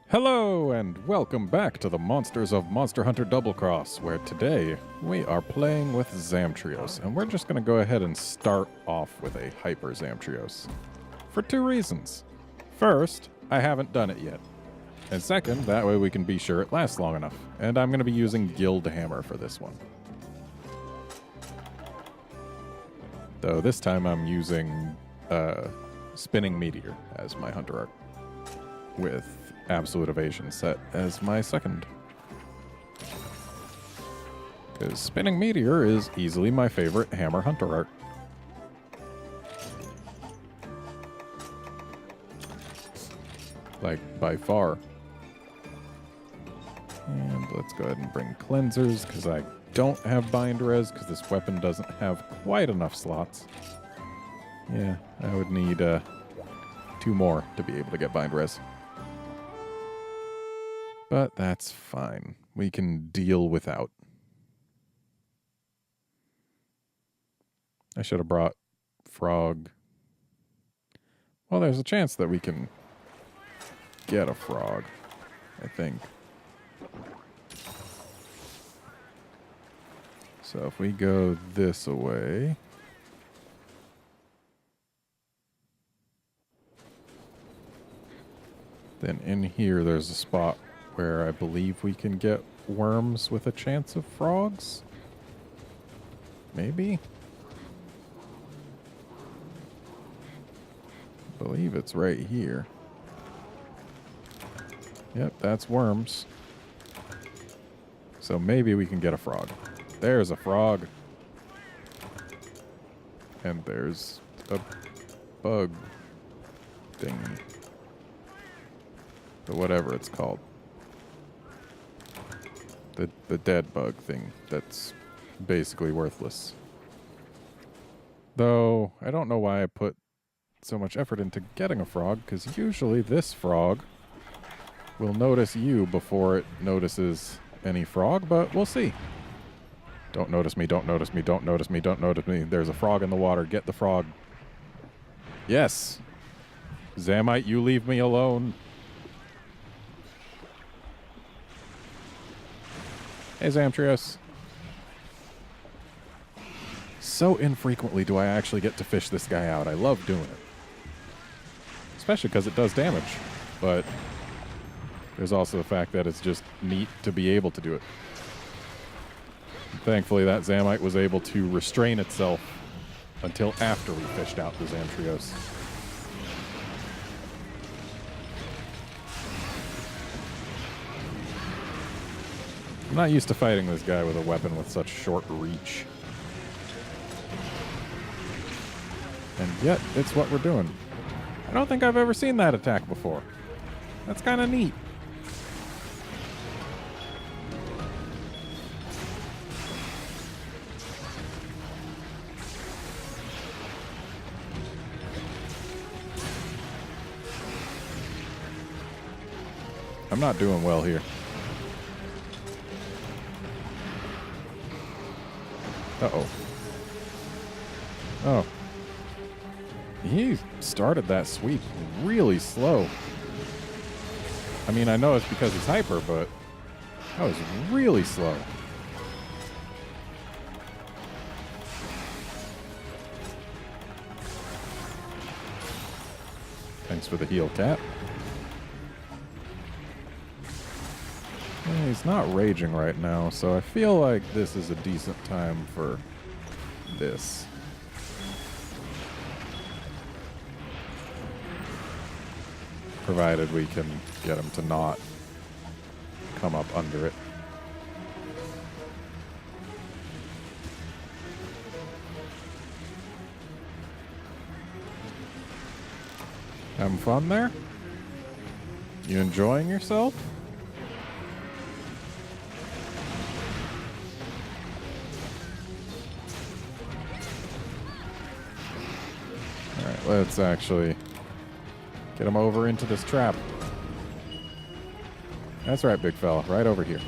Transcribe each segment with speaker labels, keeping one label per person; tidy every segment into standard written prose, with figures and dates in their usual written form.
Speaker 1: Hello and welcome back to the Monsters of Monster Hunter Double Cross, where today we are playing with Zamtrios, and we're just going to go ahead and start off with a Hyper Zamtrios. For two reasons. First, I haven't done it yet. And second, that way we can be sure it lasts long enough. And I'm going to be using Guild Hammer for this one. Though this time I'm using Spinning Meteor as my Hunter Art, with Absolute Evasion set as my second. Because Spinning Meteor is easily my favorite Hammer Hunter art. Like, by far. And let's go ahead and bring Cleansers, because I don't have Bind Res, because this weapon doesn't have quite enough slots. Yeah, I would need 2 more to be able to get Bind Res. But that's fine. We can deal without. I should have brought Frog. Well, there's a chance that we can get a Frog, I think. So if we go this away. Then in here there's a spot where I believe we can get worms with a chance of frogs? Maybe? I believe it's right here. Yep, that's worms. So maybe we can get a frog. There's a frog. And there's a bug thing. Or whatever it's called. The dead bug thing that's basically worthless. Though, I don't know why I put so much effort into getting a frog, because usually this frog will notice you before it notices any frog, but we'll see. Don't notice me, don't notice me, don't notice me, don't notice me. There's a frog in the water. Get the frog. Yes! Zamite, you leave me alone. Hey, Zamtrios. So infrequently do I actually get to fish this guy out. I love doing it. Especially because it does damage. But there's also the fact that it's just neat to be able to do it. Thankfully, that Zamite was able to restrain itself until after we fished out the Zamtrios. I'm not used to fighting this guy with a weapon with such short reach. And yet, it's what we're doing. I don't think I've ever seen that attack before. That's kind of neat. I'm not doing well here. Uh-oh. Oh. He started that sweep really slow. I mean, I know it's because he's hyper, but that was really slow. Thanks for the heal, Cat. He's not raging right now, so I feel like this is a decent time for this. Provided we can get him to not come up under it. Having fun there? You enjoying yourself? Let's actually get him over into this trap. That's right, big fella. Right over here.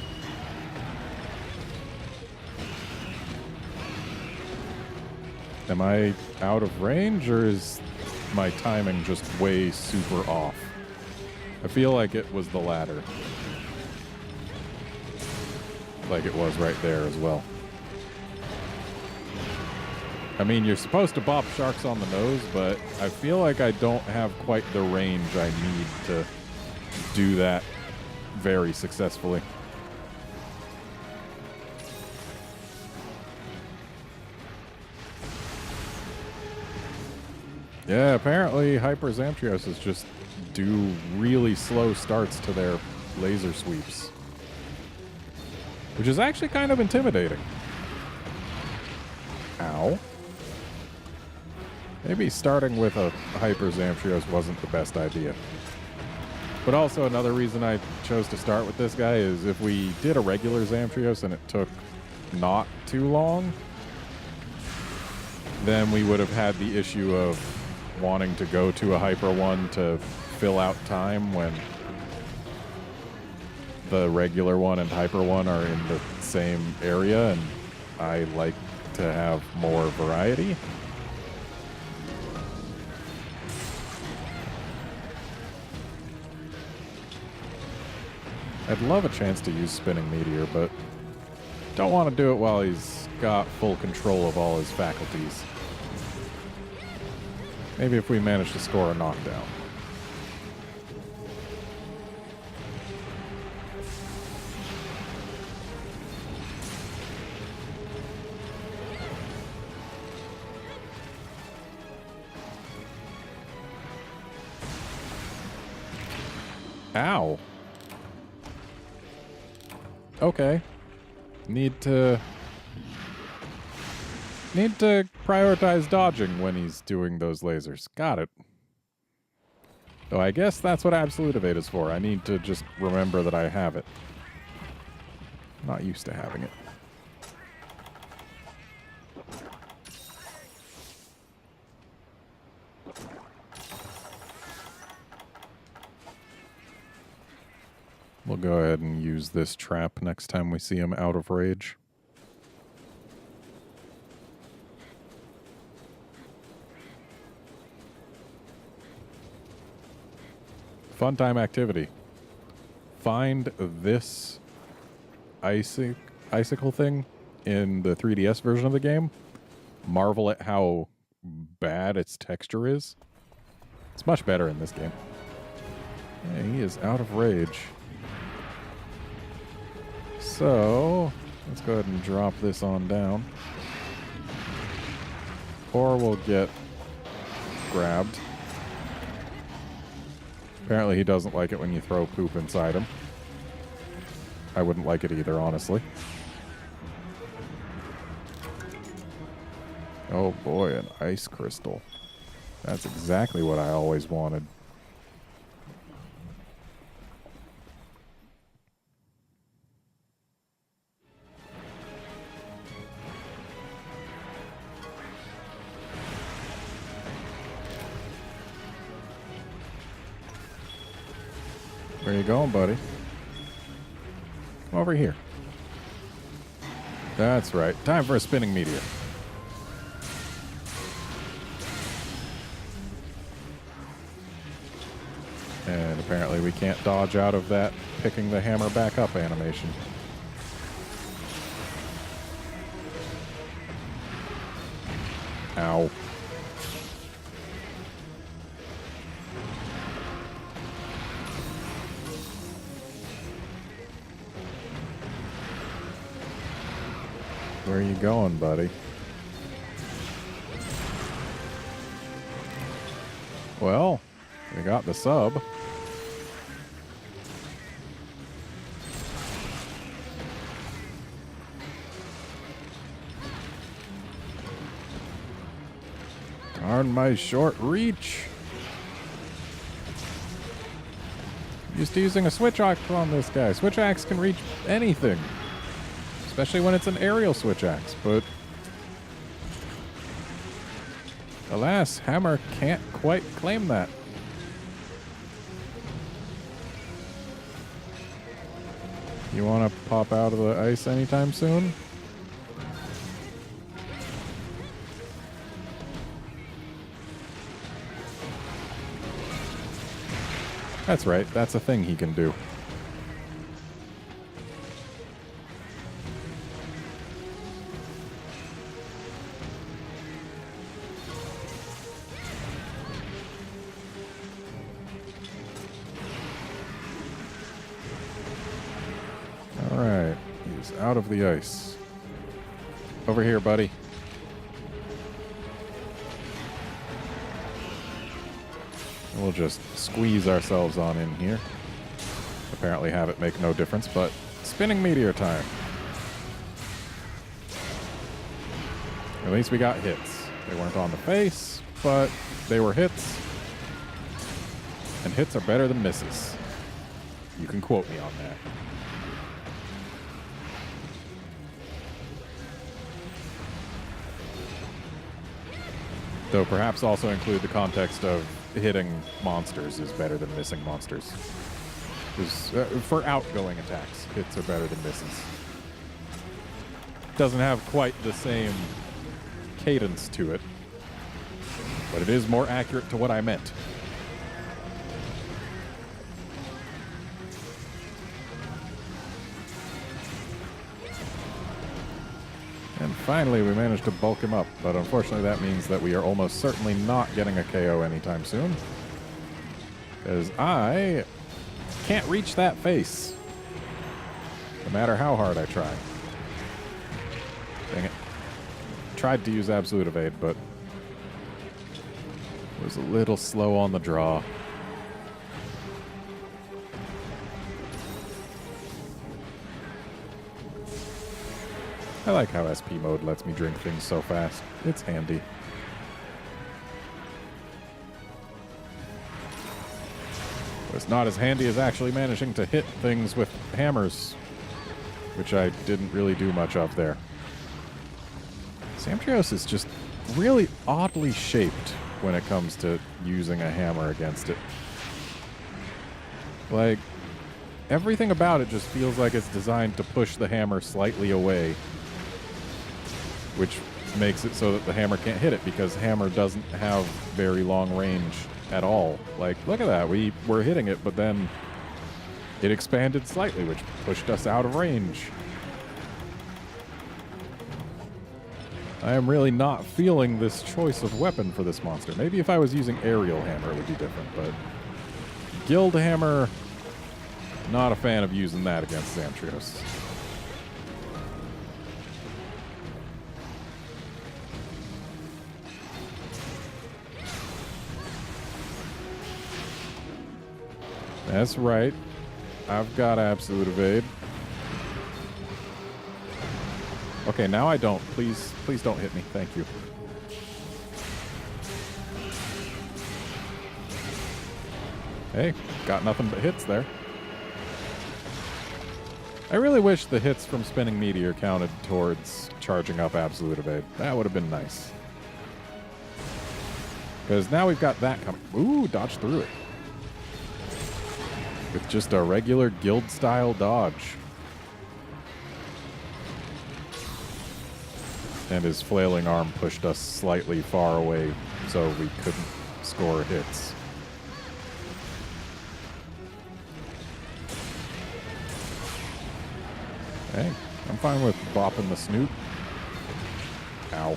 Speaker 1: Am I out of range, or is my timing just way super off? I feel like it was the latter. Like it was right there as well. I mean, you're supposed to bop sharks on the nose, but I feel like I don't have quite the range I need to do that very successfully. Yeah, apparently Hyper Zamtrios is just do really slow starts to their laser sweeps, which is actually kind of intimidating. Ow. Maybe starting with a Hyper Zamtrios wasn't the best idea. But also another reason I chose to start with this guy is if we did a regular Zamtrios and it took not too long, then we would have had the issue of wanting to go to a Hyper one to fill out time when the regular one and Hyper one are in the same area, and I like to have more variety. I'd love a chance to use Spinning Meteor, but don't want to do it while he's got full control of all his faculties. Maybe if we manage to score a knockdown. Ow. Okay. Need to prioritize dodging when he's doing those lasers. Got it. So I guess that's what Absolute Evade is for. I need to just remember that I have it. I'm not used to having it. We'll go ahead and use this trap next time we see him out of rage. Fun time activity. Find this icicle thing in the 3DS version of the game. Marvel at how bad its texture is. It's much better in this game. Yeah, he is out of rage. So, let's go ahead and drop this on down. Or we'll get grabbed. Apparently he doesn't like it when you throw poop inside him. I wouldn't like it either, honestly. Oh boy, an ice crystal. That's exactly what I always wanted. Where you going, buddy? Come over here. That's right. Time for a Spinning Meteor. And apparently we can't dodge out of that picking the hammer back up animation. Ow. Where are you going, buddy? Well, we got the sub. Darn my short reach. Used to using a switch axe on this guy. Switch axe can reach anything. Especially when it's an aerial switch axe, but alas, hammer can't quite claim that. You want to pop out of the ice anytime soon? That's right, that's a thing he can do. Alright, he's out of the ice. Over here, buddy. We'll just squeeze ourselves on in here. Apparently have it make no difference, but spinning meteor time. At least we got hits. They weren't on the face, but they were hits. And hits are better than misses. You can quote me on that. Though perhaps also include the context of hitting monsters is better than missing monsters. For outgoing attacks, hits are better than misses. Doesn't have quite the same cadence to it, but it is more accurate to what I meant. And finally, we managed to bulk him up, but unfortunately that means that we are almost certainly not getting a KO anytime soon. Because I can't reach that face, no matter how hard I try. Dang it. Tried to use Absolute Evade, but was a little slow on the draw. I like how SP mode lets me drink things so fast. It's handy. But it's not as handy as actually managing to hit things with hammers, which I didn't really do much of there. Zamtrios is just really oddly shaped when it comes to using a hammer against it. Like, everything about it just feels like it's designed to push the hammer slightly away, which makes it so that the hammer can't hit it, because hammer doesn't have very long range at all. Like, look at that. We were hitting it, but then it expanded slightly, which pushed us out of range. I am really not feeling this choice of weapon for this monster. Maybe if I was using aerial hammer, it would be different, but guild hammer, not a fan of using that against Zamtrios. That's right. I've got Absolute Evade. Okay, now I don't. Please don't hit me. Thank you. Hey, got nothing but hits there. I really wish the hits from Spinning Meteor counted towards charging up Absolute Evade. That would have been nice. Because now we've got that coming. Ooh, dodge through it. With just a regular guild-style dodge. And his flailing arm pushed us slightly far away so we couldn't score hits. Hey, I'm fine with bopping the snoot. Ow.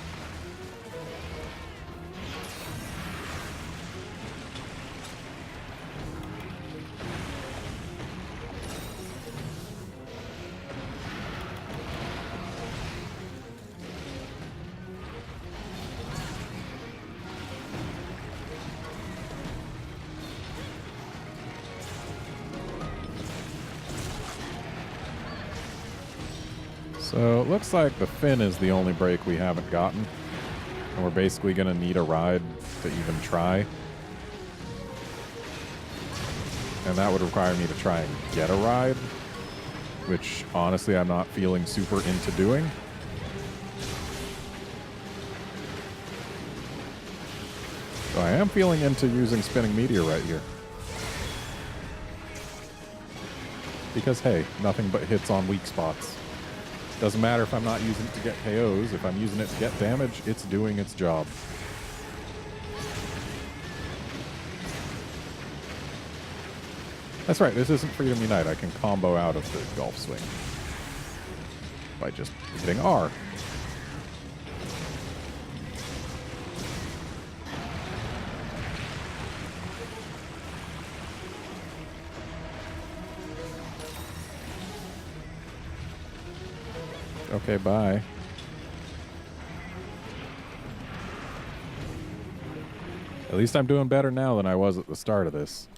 Speaker 1: So it looks like the fin is the only break we haven't gotten. And we're basically going to need a ride to even try. And that would require me to try and get a ride, which honestly I'm not feeling super into doing. So I am feeling into using Spinning Meteor right here. Because hey, nothing but hits on weak spots. Doesn't matter if I'm not using it to get KOs. If I'm using it to get damage, it's doing its job. That's right, this isn't Freedom Unite. I can combo out of the golf swing by just hitting R. Okay, bye. At least I'm doing better now than I was at the start of this.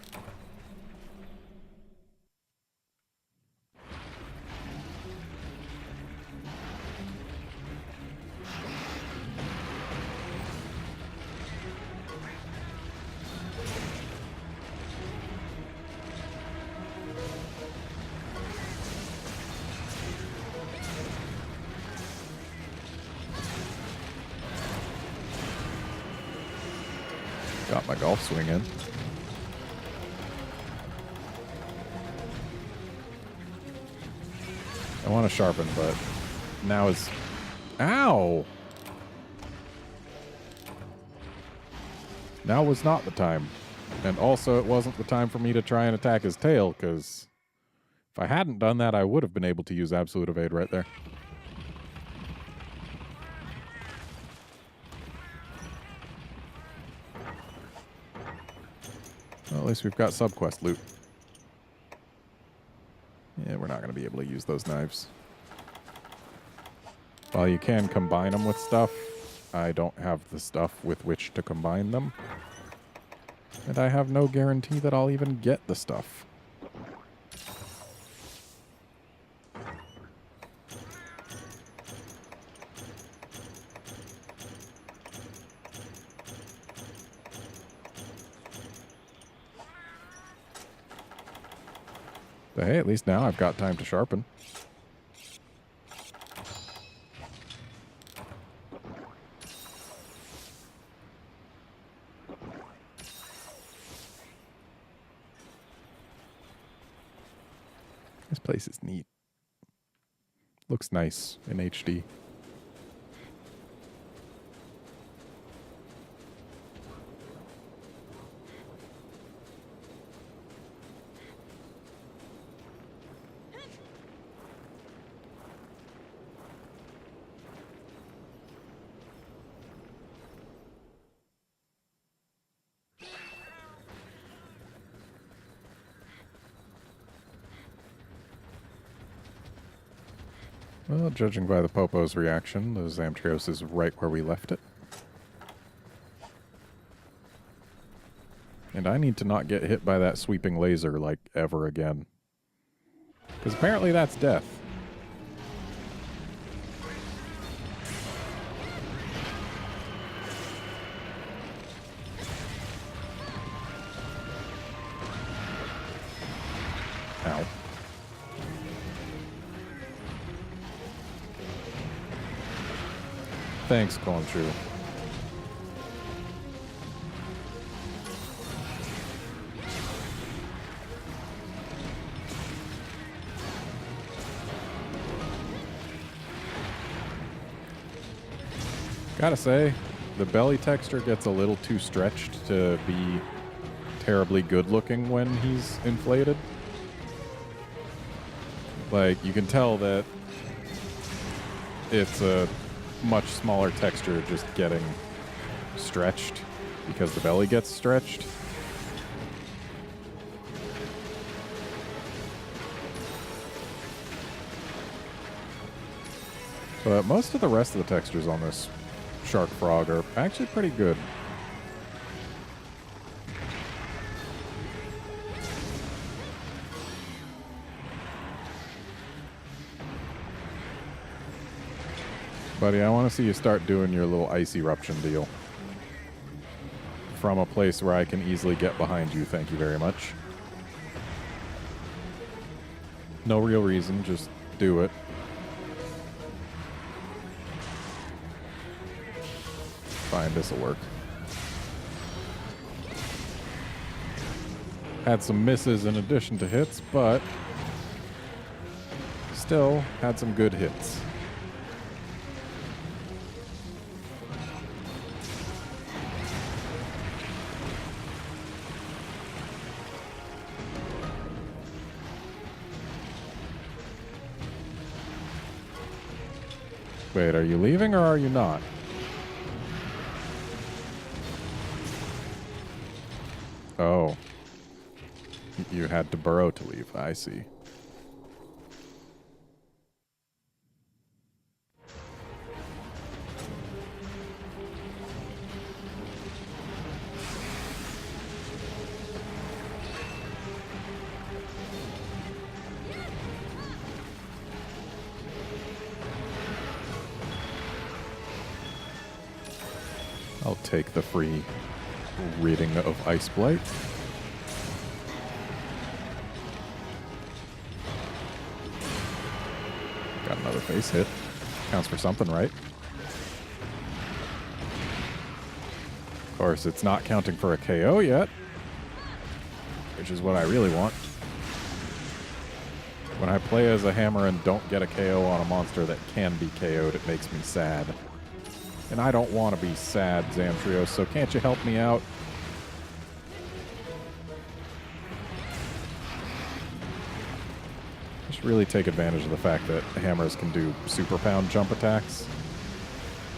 Speaker 1: Got my golf swing in. I want to sharpen, but now is... Ow! Now was not the time. And also, it wasn't the time for me to try and attack his tail, because if I hadn't done that, I would have been able to use Absolute Evade right there. Well, at least we've got subquest loot. Yeah, we're not going to be able to use those knives. While you can combine them with stuff, I don't have the stuff with which to combine them. And I have no guarantee that I'll even get the stuff. But hey, at least now I've got time to sharpen. This place is neat. Looks nice in HD. Well, judging by the Popo's reaction, the Zamtrios is right where we left it. And I need to not get hit by that sweeping laser, like, ever again. Because apparently that's death. Ow. Thanks, Conchu. Gotta say, the belly texture gets a little too stretched to be terribly good looking when he's inflated. Like, you can tell that it's a much smaller texture just getting stretched because the belly gets stretched. But most of the rest of the textures on this shark frog are actually pretty good. Buddy, I want to see you start doing your little ice eruption deal. From a place where I can easily get behind you, thank you very much. No real reason, just do it. Fine, this'll work. Had some misses in addition to hits, but still had some good hits. Wait, are you leaving or are you not? Oh. You had to burrow to leave. I see. I'll take the free ridding of Ice Blight. Got another face hit. Counts for something, right? Of course, it's not counting for a KO yet, which is what I really want. When I play as a hammer and don't get a KO on a monster that can be KO'd, it makes me sad. And I don't want to be sad, Zamtrios, so can't you help me out? Just really take advantage of the fact that hammers can do super pound jump attacks.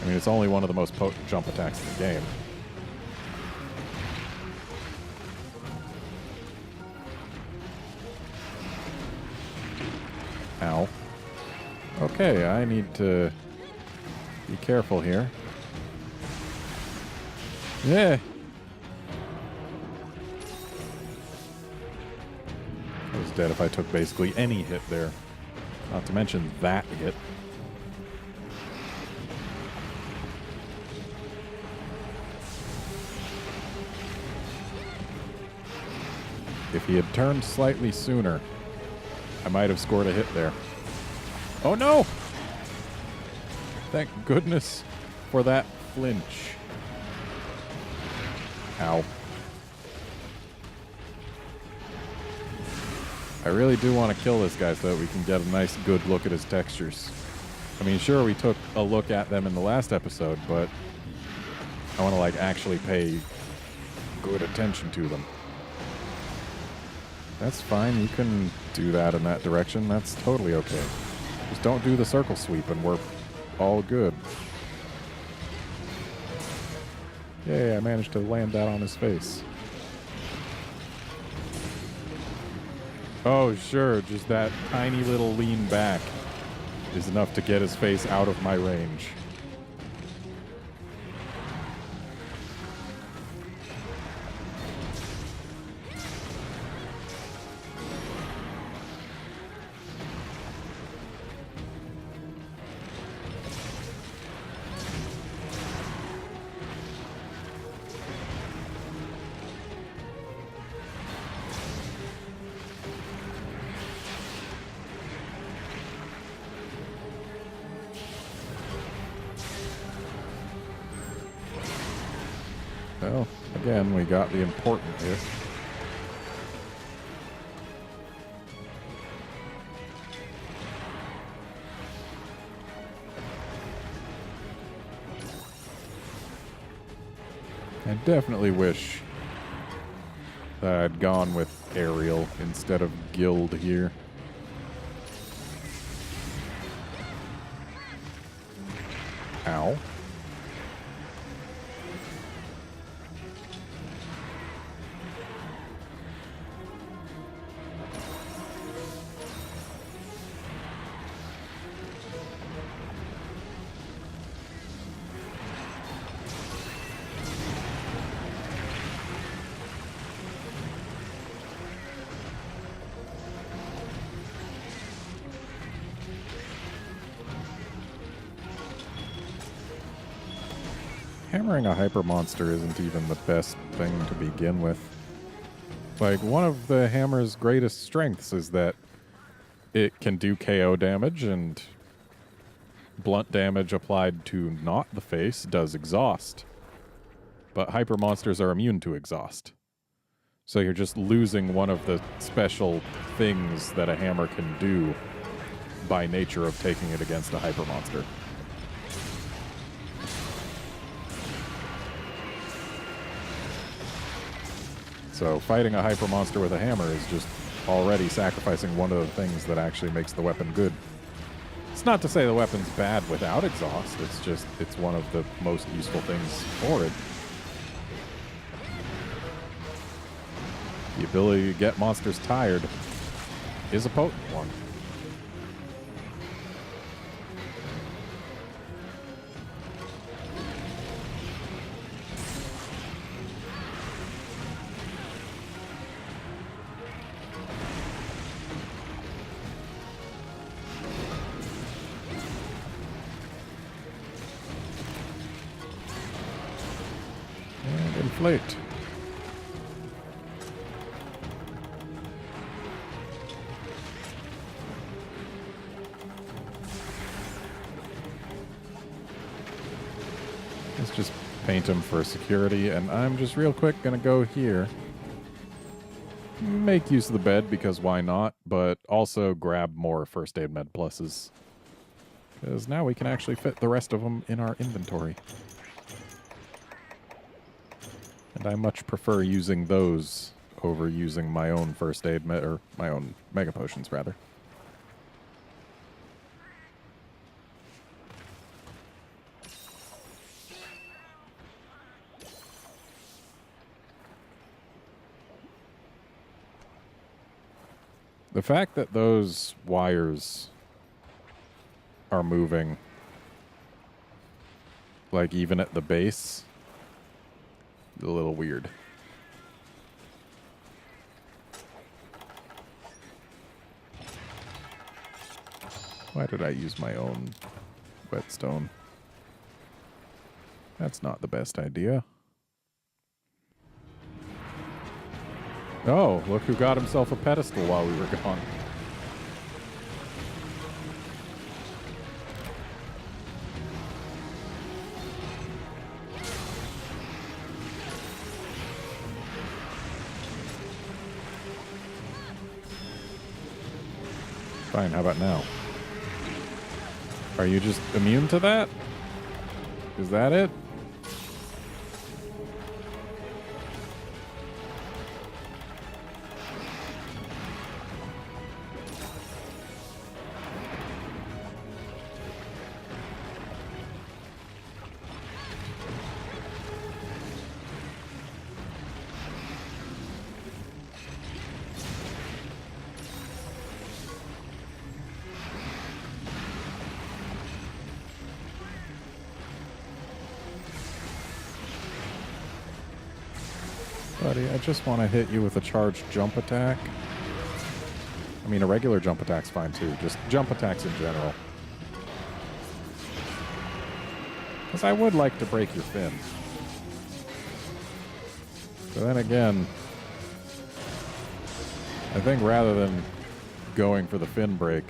Speaker 1: I mean, it's only one of the most potent jump attacks in the game. Ow. Okay, I need to be careful here. Yeah. I was dead if I took basically any hit there. Not to mention that hit. If he had turned slightly sooner, I might have scored a hit there. Oh no! Thank goodness for that flinch. Ow. I really do want to kill this guy so that we can get a nice good look at his textures. I mean, sure, we took a look at them in the last episode, but I want to, like, actually pay good attention to them. That's fine. You can do that in that direction. That's totally okay. Just don't do the circle sweep and we're all good. Yay, I managed to land that on his face. Oh, sure, just that tiny little lean back is enough to get his face out of my range. Well, again, we got the important hit. I definitely wish that I'd gone with Aerial instead of Guild here. Ow. Hammering a hyper monster isn't even the best thing to begin with. Like, one of the hammer's greatest strengths is that it can do KO damage, and blunt damage applied to not the face does exhaust. But hyper monsters are immune to exhaust. So you're just losing one of the special things that a hammer can do by nature of taking it against a hyper monster. So fighting a hyper monster with a hammer is just already sacrificing one of the things that actually makes the weapon good. It's not to say the weapon's bad without exhaust. It's just, it's one of the most useful things for it. The ability to get monsters tired is a potent one. And inflate. Let's just paint them for security, and I'm just real quick gonna go here. Make use of the bed, because why not? But also grab more first aid med pluses. Because now we can actually fit the rest of them in our inventory. And I much prefer using those over using my own first aid or my own mega potions, rather. The fact that those wires are moving, like even at the base, is a little weird. Why did I use my own whetstone? That's not the best idea. Oh, look who got himself a pedestal while we were gone. Fine, how about now? Are you just immune to that? Is that it? Buddy, I just want to hit you with a charged jump attack. I mean, a regular jump attack's fine too. Just jump attacks in general. Because I would like to break your fin. But then again, I think rather than going for the fin break,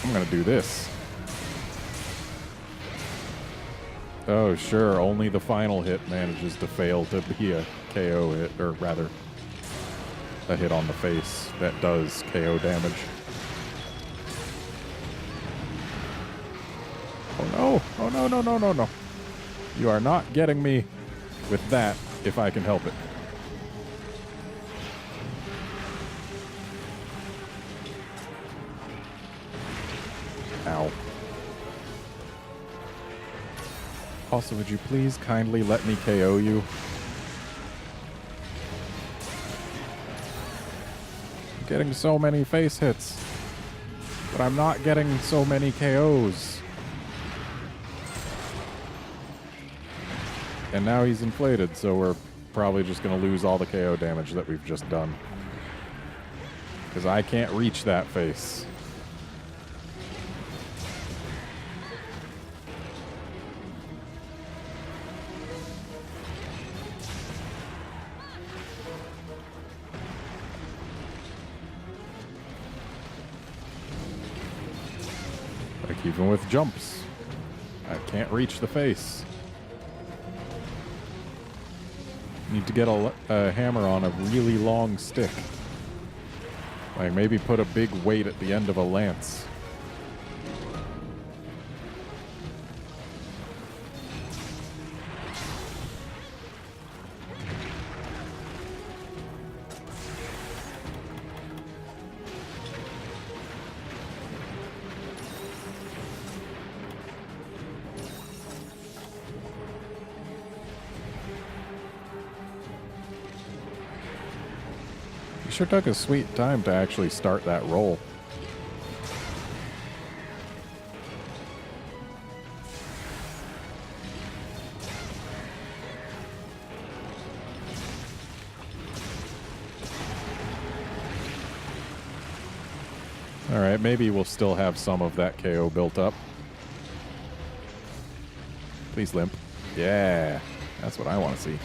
Speaker 1: I'm going to do this. Oh, sure. Only the final hit manages to fail to be a KO hit, or rather, a hit on the face that does KO damage. Oh no! Oh no, no, no, no, no. You are not getting me with that if I can help it. Ow. Also, would you please kindly let me KO you? I'm getting so many face hits, but I'm not getting so many KOs. And now he's inflated, so we're probably just going to lose all the KO damage that we've just done. Because I can't reach that face. Like even with jumps, I can't reach the face. Need to get a hammer on a really long stick. Like maybe put a big weight at the end of a lance. sure took a sweet time to actually start that roll. Alright, maybe we'll still have some of that KO built up. Please limp. Yeah, that's what I want to see.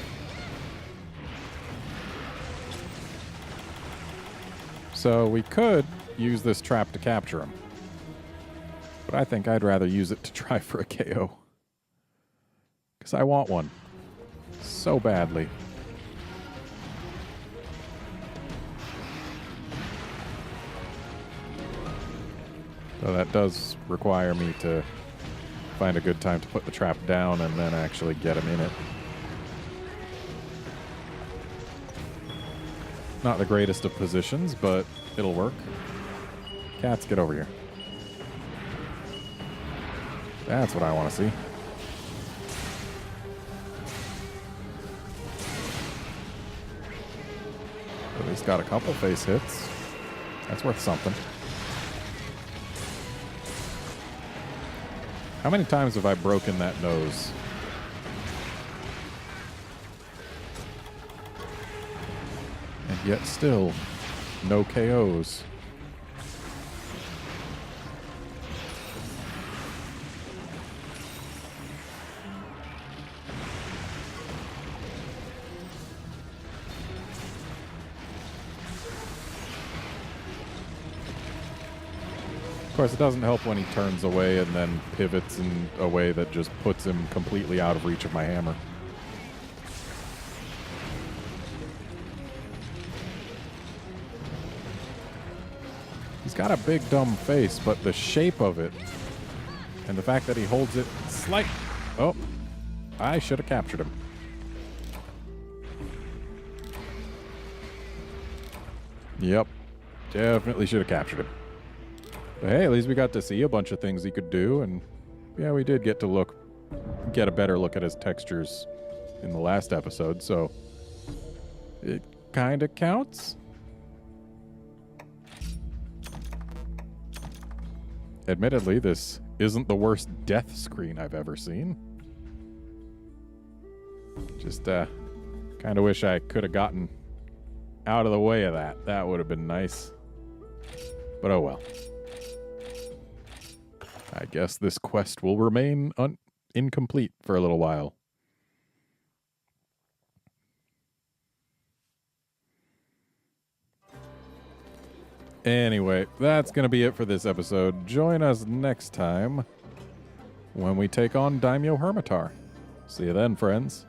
Speaker 1: So we could use this trap to capture him. But I think I'd rather use it to try for a KO. Because I want one. So badly. So that does require me to find a good time to put the trap down and then actually get him in it. Not the greatest of positions, but it'll work. Cats, get over here. That's what I want to see. At least got a couple face hits. That's worth something. How many times have I broken that nose? And yet still, no KOs. Of course, it doesn't help when he turns away and then pivots in a way that just puts him completely out of reach of my hammer. He's got a big dumb face, but the shape of it and the fact that he holds it slight... Oh, I should have captured him. Yep, definitely should have captured him. But hey, at least we got to see a bunch of things he could do, and yeah, we did get to get a better look at his textures in the last episode, so it kind of counts. Admittedly, this isn't the worst death screen I've ever seen. Just kind of wish I could have gotten out of the way of that. That would have been nice. But oh well. I guess this quest will remain incomplete for a little while. Anyway, that's going to be it for this episode. Join us next time when we take on Daimyo Hermitar. See you then, friends.